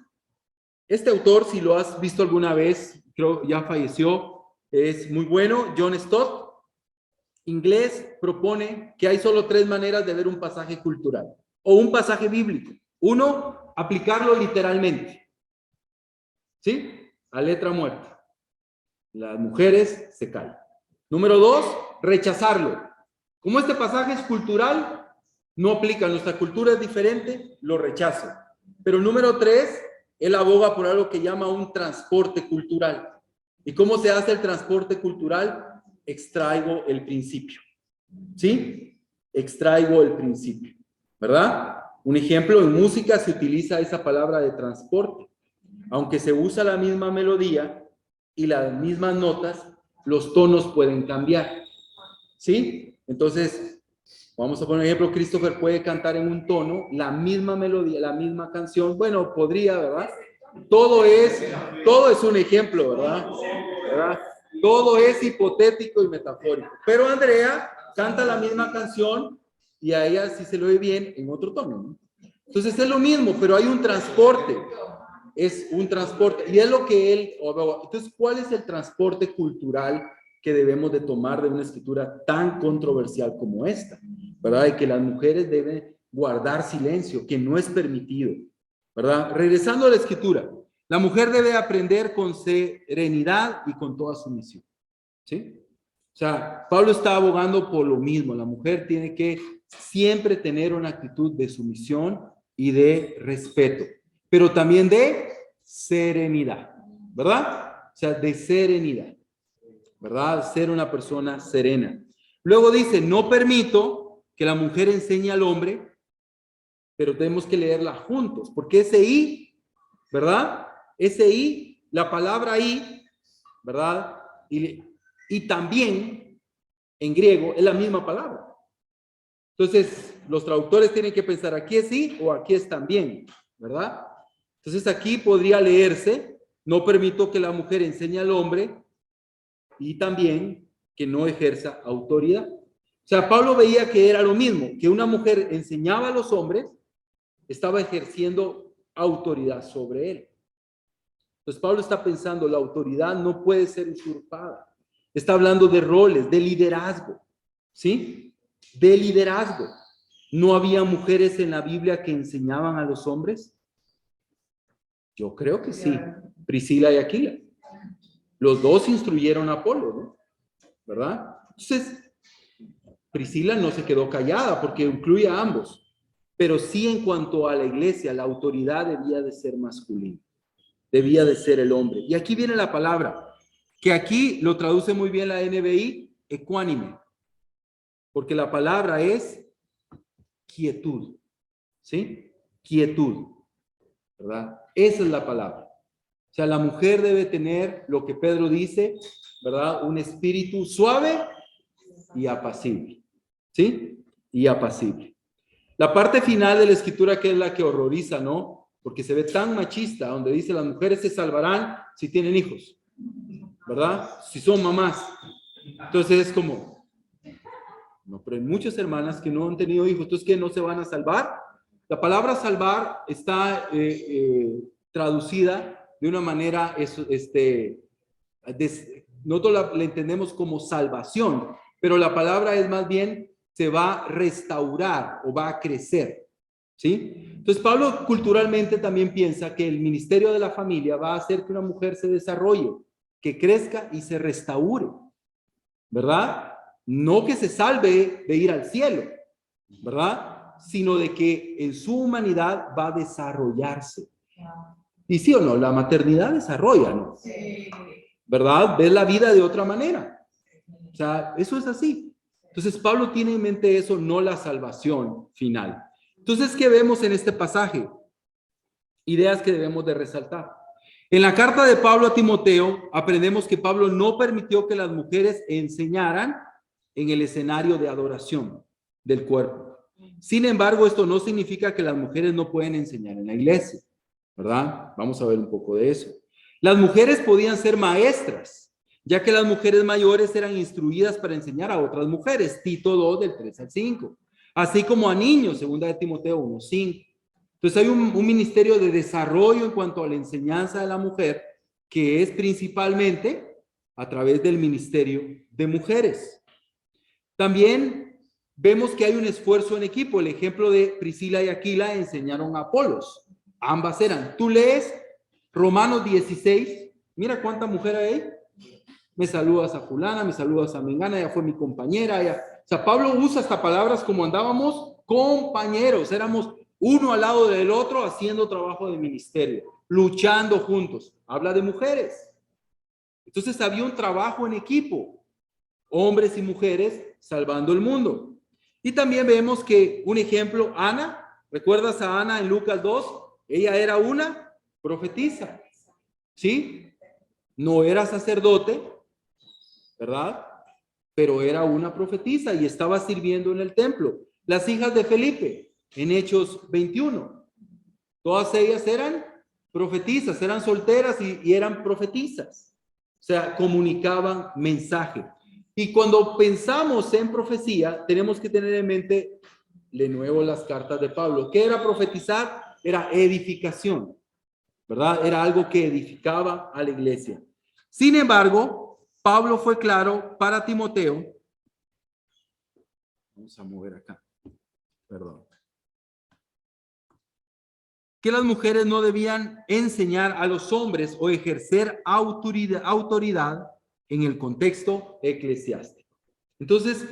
este autor, si lo has visto alguna vez, creo ya falleció, es muy bueno, John Stott, inglés, propone que hay solo 3 maneras de ver un pasaje cultural o un pasaje bíblico. Uno, aplicarlo literalmente, ¿sí? A letra muerta. Las mujeres se callan. Número 2, rechazarlo. Como este pasaje es cultural, no aplica, nuestra cultura es diferente, lo rechazo. Pero número 3, él aboga por algo que llama un transporte cultural. ¿Y cómo se hace el transporte cultural? Extraigo el principio. ¿Sí? Extraigo el principio, ¿verdad? Un ejemplo, en música se utiliza esa palabra de transporte. Aunque se usa la misma melodía y las mismas notas, los tonos pueden cambiar. ¿Sí? Entonces, vamos a poner un ejemplo, Christopher puede cantar en un tono, la misma melodía, la misma canción, bueno, podría, ¿verdad? Todo es un ejemplo, ¿verdad? Todo es hipotético y metafórico. Pero Andrea canta la misma canción y a ella sí se lo oye bien en otro tono, ¿no? Entonces es lo mismo, pero hay un transporte. Es un transporte. Y es lo que él... Entonces, ¿cuál es el transporte cultural que debemos de tomar de una escritura tan controversial como esta? ¿Verdad? Y que las mujeres deben guardar silencio, que no es permitido. ¿Verdad? Regresando a la escritura, la mujer debe aprender con serenidad y con toda sumisión. ¿Sí? O sea, Pablo está abogando por lo mismo. La mujer tiene que siempre tener una actitud de sumisión y de respeto, pero también de serenidad, ¿verdad? O sea, de serenidad, ¿verdad? Ser una persona serena. Luego dice, no permito que la mujer enseñe al hombre, pero tenemos que leerla juntos, porque ese I, ¿verdad? Ese I, la palabra I, ¿verdad? Y también en griego es la misma palabra. Entonces, los traductores tienen que pensar, aquí es I o aquí es también, ¿verdad? Entonces aquí podría leerse, no permito que la mujer enseñe al hombre y también que no ejerza autoridad. O sea, Pablo veía que era lo mismo, que una mujer enseñaba a los hombres, estaba ejerciendo autoridad sobre él. Entonces Pablo está pensando, la autoridad no puede ser usurpada. Está hablando de roles, de liderazgo, ¿sí? De liderazgo. ¿No había mujeres en la Biblia que enseñaban a los hombres? Yo creo que sí. Priscila y Aquila. Los dos instruyeron a Apolo, ¿no? ¿Verdad? Entonces, Priscila no se quedó callada porque incluye a ambos. Pero sí, en cuanto a la iglesia, la autoridad debía de ser masculina. Debía de ser el hombre. Y aquí viene la palabra, que aquí lo traduce muy bien la NBI, ecuánime. Porque la palabra es quietud. ¿Sí? Quietud. ¿Verdad? Esa es la palabra. O sea, la mujer debe tener lo que Pedro dice, ¿verdad? Un espíritu suave y apacible. ¿Sí? Y apacible. La parte final de la escritura, que es la que horroriza, ¿no? Porque se ve tan machista, donde dice las mujeres se salvarán si tienen hijos, ¿verdad? Si son mamás. Entonces es como, no, pero hay muchas hermanas que no han tenido hijos, entonces ¿qué, no se van a salvar? La palabra salvar está traducida de una manera, nosotros la entendemos como salvación, pero la palabra es más bien, se va a restaurar o va a crecer, ¿sí? Entonces Pablo culturalmente también piensa que el ministerio de la familia va a hacer que una mujer se desarrolle, que crezca y se restaure, ¿verdad? No que se salve de ir al cielo, ¿verdad? Sino de que en su humanidad va a desarrollarse. Y sí o no, la maternidad desarrolla, ¿no? ¿Verdad? Ves la vida de otra manera. O sea, eso es así. Entonces Pablo tiene en mente eso, no la salvación final. Entonces, ¿qué vemos en este pasaje? Ideas que debemos de resaltar. En la carta de Pablo a Timoteo, aprendemos que Pablo no permitió que las mujeres enseñaran en el escenario de adoración del cuerpo. Sin embargo, esto no significa que las mujeres no pueden enseñar en la iglesia, ¿verdad? Vamos a ver un poco de eso. Las mujeres podían ser maestras, ya que las mujeres mayores eran instruidas para enseñar a otras mujeres, Tito 2 del 3 al 5, así como a niños, segunda de Timoteo 1:5. Entonces hay un ministerio de desarrollo en cuanto a la enseñanza de la mujer, que es principalmente a través del ministerio de mujeres. También vemos que hay un esfuerzo en equipo. El ejemplo de Priscila y Aquila enseñaron a Apolos. Ambas eran. Tú lees Romanos 16. Mira cuánta mujer hay ahí. Me saludas a fulana, me saludas a mengana, ella fue mi compañera. Ella... O sea, Pablo usa estas palabras como andábamos compañeros. Éramos uno al lado del otro haciendo trabajo de ministerio, luchando juntos. Habla de mujeres. Entonces había un trabajo en equipo. Hombres y mujeres salvando el mundo. Y también vemos que un ejemplo, Ana, ¿recuerdas a Ana en Lucas 2? Ella era una profetisa, ¿sí? No era sacerdote, ¿verdad? Pero era una profetisa y estaba sirviendo en el templo. Las hijas de Felipe, en Hechos 21, todas ellas eran profetisas, eran solteras y eran profetisas. O sea, comunicaban mensaje. Y cuando pensamos en profecía, tenemos que tener en mente de nuevo las cartas de Pablo. ¿Qué era profetizar? Era edificación, ¿verdad? Era algo que edificaba a la iglesia. Sin embargo, Pablo fue claro para Timoteo. Vamos a mover acá. Perdón. Que las mujeres no debían enseñar a los hombres o ejercer autoridad en el contexto eclesiástico. Entonces,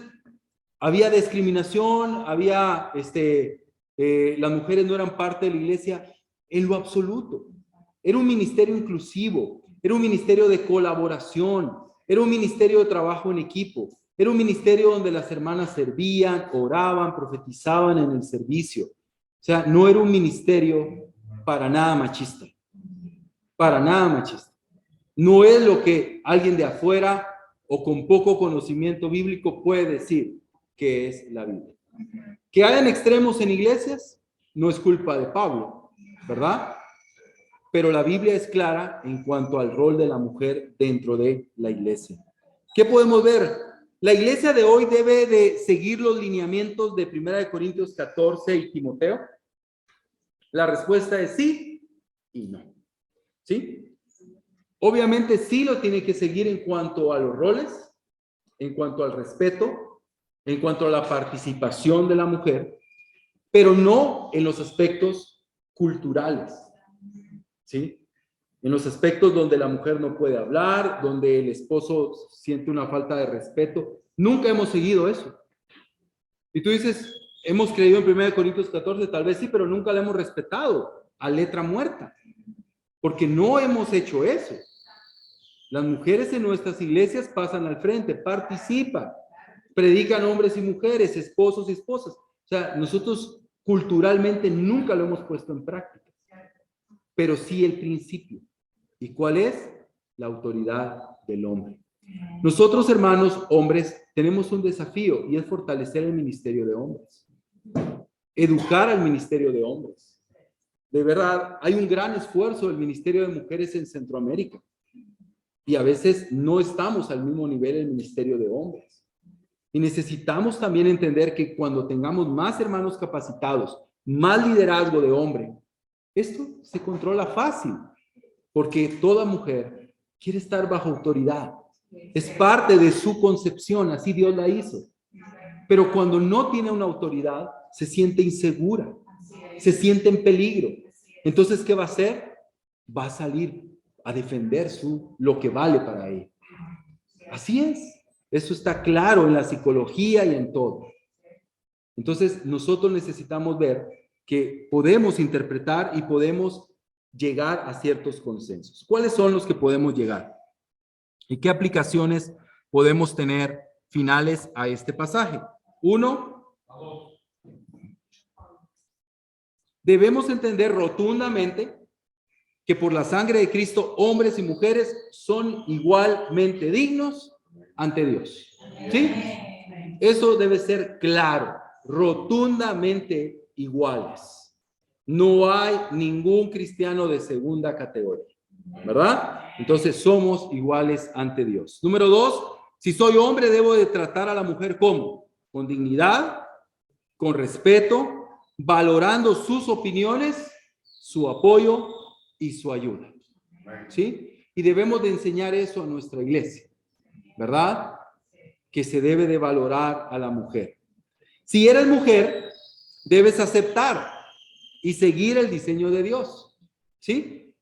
había discriminación, había, las mujeres no eran parte de la iglesia en lo absoluto. Era un ministerio inclusivo, era un ministerio de colaboración, era un ministerio de trabajo en equipo, era un ministerio donde las hermanas servían, oraban, profetizaban en el servicio. O sea, no era un ministerio para nada machista, para nada machista. No es lo que alguien de afuera o con poco conocimiento bíblico puede decir que es la Biblia. Que hayan extremos en iglesias no es culpa de Pablo, ¿verdad? Pero la Biblia es clara en cuanto al rol de la mujer dentro de la iglesia. ¿Qué podemos ver? La iglesia de hoy debe de seguir los lineamientos de 1 Corintios 14 y Timoteo. La respuesta es sí y no. ¿Sí? Obviamente sí lo tiene que seguir en cuanto a los roles, en cuanto al respeto, en cuanto a la participación de la mujer, pero no en los aspectos culturales, ¿sí? En los aspectos donde la mujer no puede hablar, donde el esposo siente una falta de respeto. Nunca hemos seguido eso. Y tú dices, hemos creído en 1 Corintios 14, tal vez sí, pero nunca la hemos respetado a letra muerta, porque no hemos hecho eso. Las mujeres en nuestras iglesias pasan al frente, participan, predican hombres y mujeres, esposos y esposas. O sea, nosotros culturalmente nunca lo hemos puesto en práctica, pero sí el principio. ¿Y cuál es? La autoridad del hombre. Nosotros, hermanos, hombres, tenemos un desafío y es fortalecer el ministerio de hombres, educar al ministerio de hombres. De verdad, hay un gran esfuerzo del ministerio de mujeres en Centroamérica y a veces no estamos al mismo nivel del ministerio de hombres. Y necesitamos también entender que cuando tengamos más hermanos capacitados, más liderazgo de hombre, esto se controla fácil, porque toda mujer quiere estar bajo autoridad. Es parte de su concepción, así Dios la hizo. Pero cuando no tiene una autoridad, se siente insegura, se siente en peligro. Entonces, ¿qué va a hacer? Va a salir a defender lo que vale para ella. Así es. Eso está claro en la psicología y en todo. Entonces, nosotros necesitamos ver que podemos interpretar y podemos llegar a ciertos consensos. ¿Cuáles son los que podemos llegar? ¿Y qué aplicaciones podemos tener finales a este pasaje? Uno, debemos entender rotundamente que por la sangre de Cristo, hombres y mujeres son igualmente dignos ante Dios. ¿Sí? Eso debe ser claro, rotundamente iguales. No hay ningún cristiano de segunda categoría, ¿verdad? Entonces somos iguales ante Dios. Número 2, si soy hombre, debo de tratar a la mujer ¿cómo? Con dignidad, con respeto, valorando sus opiniones, su apoyo y su ayuda. ¿Sí? Y debemos de enseñar eso a nuestra iglesia, ¿verdad? Que se debe de valorar a la mujer. Si eres mujer, debes aceptar y seguir el diseño de Dios, ¿sí?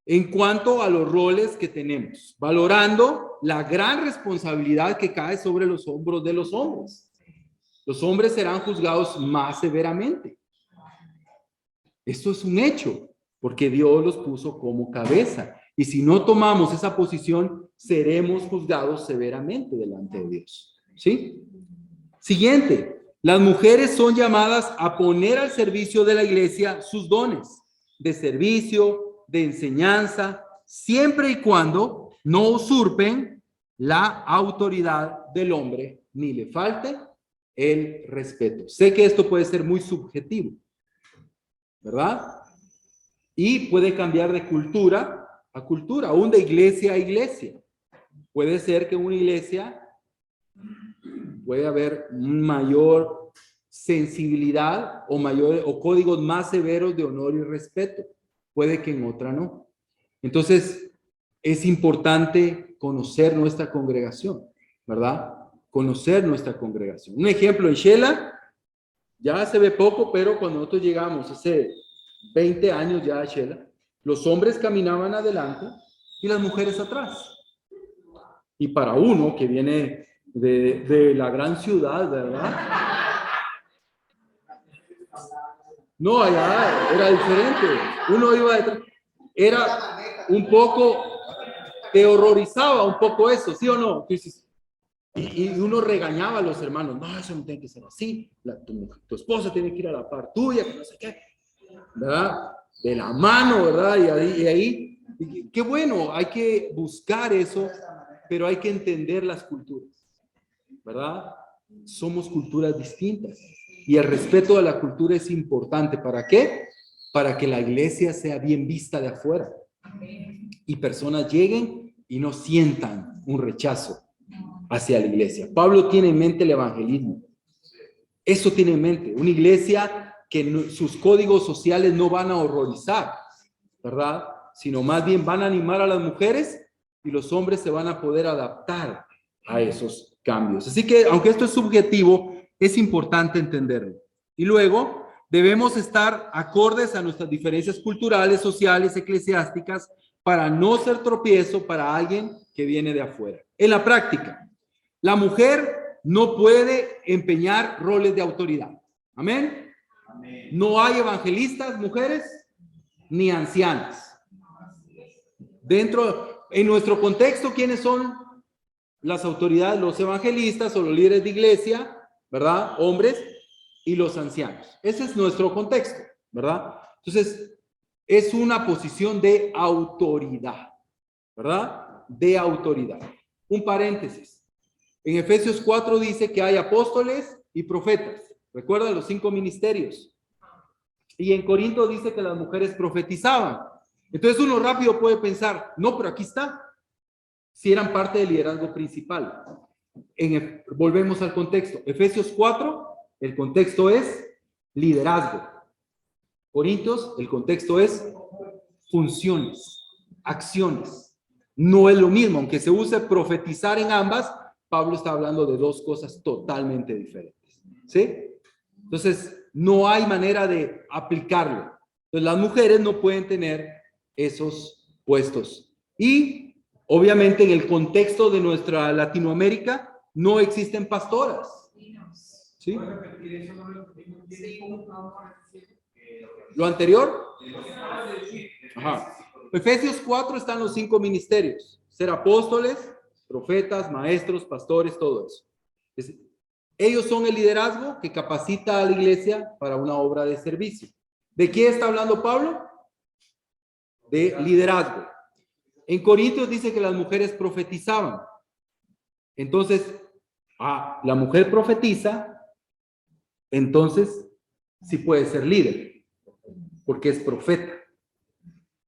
En cuanto a los roles que tenemos, valorando la gran responsabilidad que cae sobre los hombros de los hombres. Los hombres serán juzgados más severamente. Esto es un hecho, porque Dios los puso como cabeza. Y si no tomamos esa posición, seremos juzgados severamente delante de Dios. ¿Sí? Siguiente, las mujeres son llamadas a poner al servicio de la iglesia sus dones de servicio, de enseñanza, siempre y cuando no usurpen la autoridad del hombre, ni le falte el respeto. Sé que esto puede ser muy subjetivo, ¿verdad? Y puede cambiar de cultura a cultura, aún de iglesia a iglesia. Puede ser que en una iglesia puede haber mayor sensibilidad o códigos más severos de honor y respeto. Puede que en otra no. Entonces, es importante conocer nuestra congregación, ¿verdad? Conocer nuestra congregación. Un ejemplo, en Shela, ya se ve poco, pero cuando nosotros llegamos hace 20 años ya a Shela, los hombres caminaban adelante y las mujeres atrás. Y para uno que viene de la gran ciudad, ¿verdad? No, allá era diferente. Uno iba detrás. Era un poco, te horrorizaba un poco eso, ¿sí o no? Y uno regañaba a los hermanos. No, eso no tiene que ser así. Tu esposa tiene que ir a la par tuya, que no sé qué. ¿Verdad? De la mano, ¿verdad? Y ahí, qué bueno, hay que buscar eso, pero hay que entender las culturas, ¿verdad? Somos culturas distintas y el respeto a la cultura es importante. ¿Para qué? Para que la iglesia sea bien vista de afuera y personas lleguen y no sientan un rechazo hacia la iglesia. Pablo tiene en mente el evangelismo. Eso tiene en mente. Una iglesia que sus códigos sociales no van a horrorizar, ¿verdad? Sino más bien van a animar a las mujeres y los hombres se van a poder adaptar a esos cambios. Así que, aunque esto es subjetivo, es importante entenderlo. Y luego, debemos estar acordes a nuestras diferencias culturales, sociales, eclesiásticas, para no ser tropiezo para alguien que viene de afuera. En la práctica, la mujer no puede empeñar roles de autoridad. Amén. No hay evangelistas, mujeres, ni ancianas. En nuestro contexto, ¿quiénes son las autoridades? Los evangelistas o los líderes de iglesia, ¿verdad? Hombres y los ancianos. Ese es nuestro contexto, ¿verdad? Entonces, es una posición de autoridad, ¿verdad? De autoridad. Un paréntesis. En Efesios 4 dice que hay apóstoles y profetas. Recuerda los 5 ministerios. Y en Corinto dice que las mujeres profetizaban. Entonces uno rápido puede pensar, no, pero aquí está. Si eran parte del liderazgo principal. Volvemos al contexto. Efesios 4, el contexto es liderazgo. Corintios, el contexto es funciones, acciones. No es lo mismo, aunque se use profetizar en ambas, Pablo está hablando de dos cosas totalmente diferentes. ¿Sí? Entonces, no hay manera de aplicarlo. Entonces, las mujeres no pueden tener esos puestos. Y, obviamente, en el contexto de nuestra Latinoamérica, no existen pastoras. ¿Sí? ¿Lo anterior? Ajá. Efesios 4 están los 5 ministerios. Ser apóstoles, profetas, maestros, pastores, todo eso. Ellos son el liderazgo que capacita a la iglesia para una obra de servicio. ¿De qué está hablando Pablo? De liderazgo. En Corintios dice que las mujeres profetizaban. Entonces, la mujer profetiza, entonces sí puede ser líder, porque es profeta.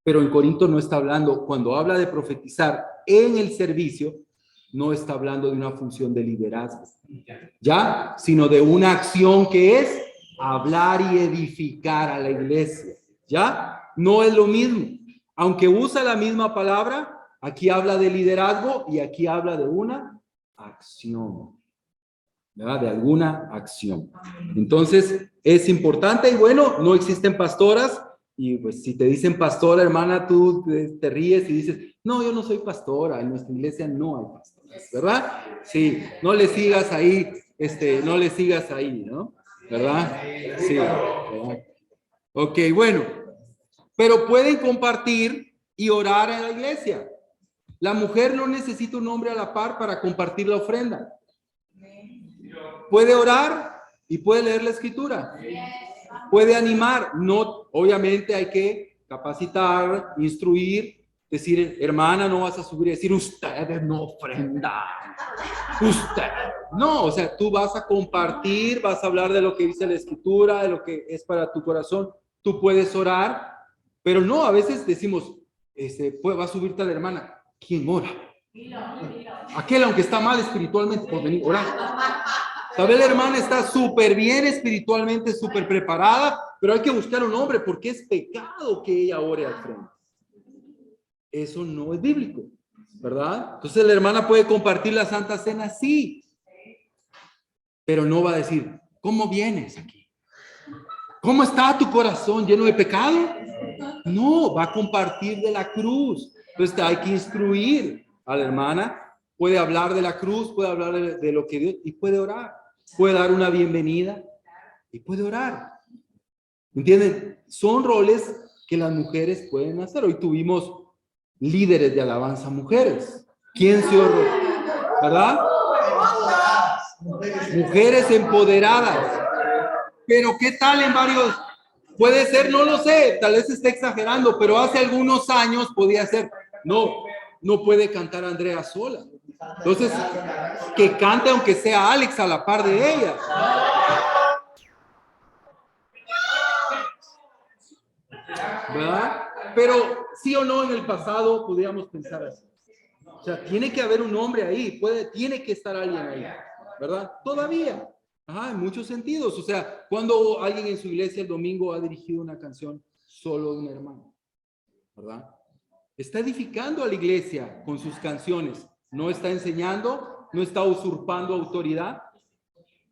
Pero en Corinto no está hablando, cuando habla de profetizar en el servicio, no está hablando de una función de liderazgo, ¿ya? Sino de una acción que es hablar y edificar a la iglesia, ¿ya? No es lo mismo. Aunque usa la misma palabra, aquí habla de liderazgo y aquí habla de una acción, ¿verdad? De alguna acción. Entonces, es importante y bueno, no existen pastoras. Y pues si te dicen pastora, hermana, tú te ríes y dices, no, yo no soy pastora, en nuestra iglesia no hay pastoras, ¿verdad? Sí, no le sigas ahí, no le sigas ahí, ¿no? ¿Verdad? Sí, ¿verdad? Ok, bueno, pero pueden compartir y orar en la iglesia. La mujer no necesita un hombre a la par para compartir la ofrenda. Puede orar y puede leer la escritura. Puede animar, no, obviamente hay que capacitar, instruir, decir, hermana, no vas a subir y decir, ustedes no ofrendan, usted, no, o sea, tú vas a compartir, vas a hablar de lo que dice la escritura, de lo que es para tu corazón, tú puedes orar, pero no, a veces decimos, va a subirte a la hermana, ¿quién ora? Aquel, aunque está mal espiritualmente, por venir, orar. Tal vez la hermana está súper bien espiritualmente, súper preparada, pero hay que buscar un hombre porque es pecado que ella ore al frente. Eso no es bíblico, ¿verdad? Entonces la hermana puede compartir la Santa Cena, sí, pero no va a decir, ¿cómo vienes aquí? ¿Cómo está tu corazón lleno de pecado? No, va a compartir de la cruz. Entonces hay que instruir a la hermana. Puede hablar de la cruz, puede hablar de lo que Dios, y puede orar. Puede dar una bienvenida y puede orar. ¿Entienden? Son roles que las mujeres pueden hacer. Hoy tuvimos líderes de alabanza mujeres. ¿Quién se oró? ¿Verdad? Mujeres empoderadas. Pero ¿qué tal en varios? Puede ser, no lo sé, tal vez esté exagerando, pero hace algunos años podía ser. No puede cantar Andrea sola. Entonces, que cante aunque sea Alex a la par de ella. ¿Verdad? Pero sí o no en el pasado podríamos pensar así. O sea, tiene que haber un hombre ahí, tiene que estar alguien ahí, ¿verdad? Todavía. Ajá, en muchos sentidos. O sea, cuando alguien en su iglesia el domingo ha dirigido una canción solo de un hermano, ¿verdad? Está edificando a la iglesia con sus canciones. No está enseñando, no está usurpando autoridad,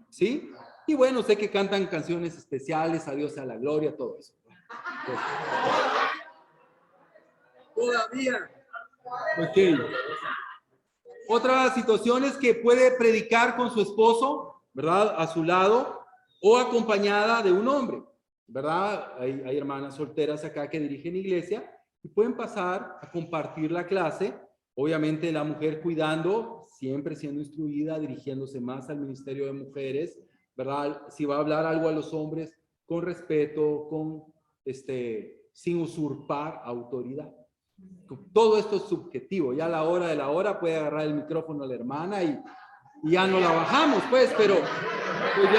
¿sí? Y bueno, sé que cantan canciones especiales, a Dios sea la gloria, todo eso. Pues, todavía. Ok. Otra situación es que puede predicar con su esposo, ¿verdad? A su lado o acompañada de un hombre, ¿verdad? Hay hermanas solteras acá que dirigen iglesia y pueden pasar a compartir la clase. Obviamente la mujer cuidando, siempre siendo instruida, dirigiéndose más al ministerio de mujeres, ¿verdad? Si va a hablar algo a los hombres, con respeto, sin usurpar autoridad. Todo esto es subjetivo. Ya a la hora de la hora puede agarrar el micrófono a la hermana y ya no la bajamos, pues, pero pues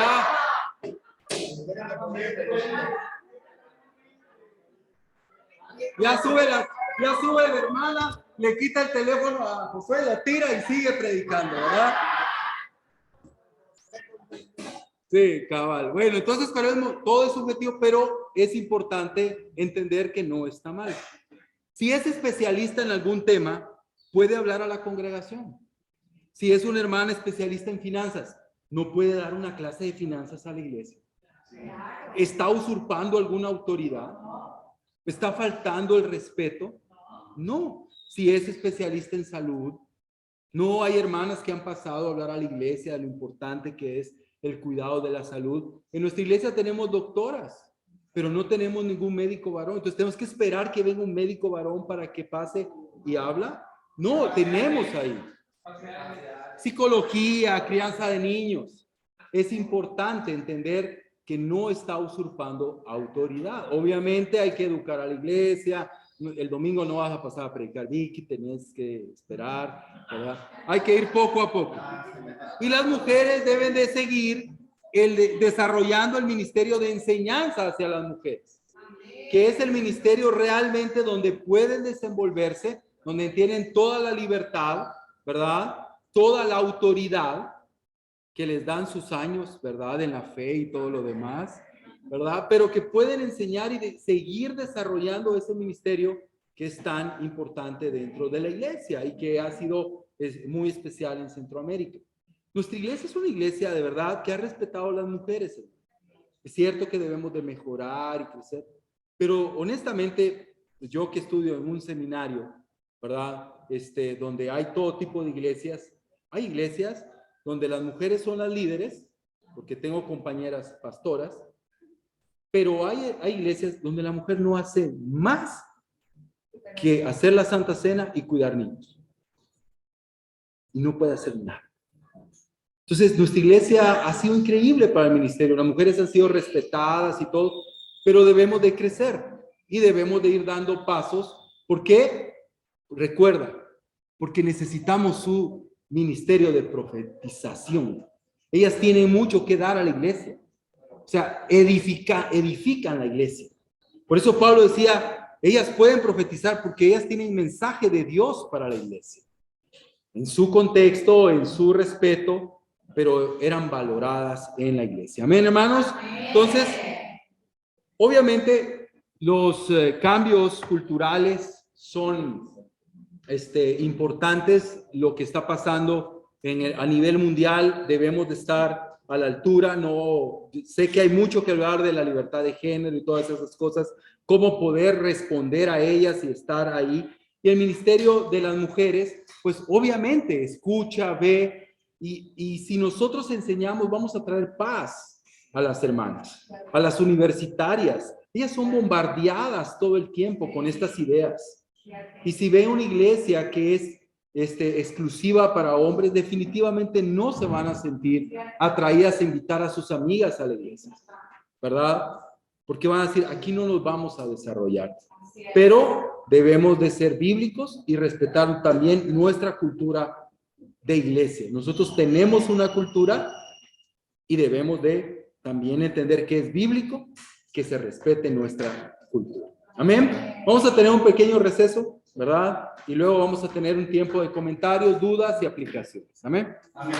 ya sube la hermana, le quita el teléfono a Josué, la tira y sigue predicando, ¿verdad? Sí, cabal. Bueno, entonces todo es subjetivo, pero es importante entender que no está mal. Si es especialista en algún tema, puede hablar a la congregación. Si es una hermana especialista en finanzas, no puede dar una clase de finanzas a la iglesia. ¿Está usurpando alguna autoridad? ¿Está faltando el respeto? No. Si es especialista en salud, no hay hermanas que han pasado a hablar a la iglesia de lo importante que es el cuidado de la salud. En nuestra iglesia tenemos doctoras, pero no tenemos ningún médico varón. Entonces tenemos que esperar que venga un médico varón para que pase y habla. No, tenemos ahí. Psicología, crianza de niños. Es importante entender que no está usurpando autoridad. Obviamente hay que educar a la iglesia. El domingo no vas a pasar a predicar, Vicky, tenés que esperar, ¿verdad? Hay que ir poco a poco. Y las mujeres deben de seguir desarrollando el ministerio de enseñanza hacia las mujeres, que es el ministerio realmente donde pueden desenvolverse, donde tienen toda la libertad, ¿verdad? Toda la autoridad que les dan sus años, ¿verdad? En la fe y todo lo demás, ¿verdad? Pero que pueden enseñar y seguir desarrollando ese ministerio que es tan importante dentro de la iglesia y que ha sido muy especial en Centroamérica. Nuestra iglesia es una iglesia de verdad que ha respetado a las mujeres. Es cierto que debemos de mejorar y crecer, pero honestamente, yo que estudio en un seminario, ¿verdad? Donde hay todo tipo de iglesias, hay iglesias donde las mujeres son las líderes, porque tengo compañeras pastoras, pero hay iglesias donde la mujer no hace más que hacer la Santa Cena y cuidar niños. Y no puede hacer nada. Entonces, nuestra iglesia ha sido increíble para el ministerio. Las mujeres han sido respetadas y todo, pero debemos de crecer y debemos de ir dando pasos. ¿Por qué? Recuerda, porque necesitamos su ministerio de profetización. Ellas tienen mucho que dar a la iglesia. O sea, edifican la iglesia. Por eso Pablo decía, ellas pueden profetizar porque ellas tienen mensaje de Dios para la iglesia. En su contexto, en su respeto, pero eran valoradas en la iglesia. Amén, hermanos. Entonces, obviamente, los cambios culturales son importantes. Lo que está pasando a nivel mundial, debemos de estar a la altura. No, sé que hay mucho que hablar de la libertad de género y todas esas cosas, cómo poder responder a ellas y estar ahí. Y el ministerio de las mujeres, pues obviamente escucha, ve, y si nosotros enseñamos, vamos a traer paz a las hermanas, a las universitarias. Ellas son bombardeadas todo el tiempo con estas ideas. Y si ve una iglesia que es exclusiva para hombres, definitivamente no se van a sentir atraídas a invitar a sus amigas a la iglesia, ¿verdad? Porque van a decir, aquí no nos vamos a desarrollar. Pero debemos de ser bíblicos y respetar también nuestra cultura de iglesia. Nosotros tenemos una cultura y debemos de también entender que es bíblico, que se respete nuestra cultura. Amén. Vamos a tener un pequeño receso, ¿verdad? Y luego vamos a tener un tiempo de comentarios, dudas y aplicaciones. Amén. Amén.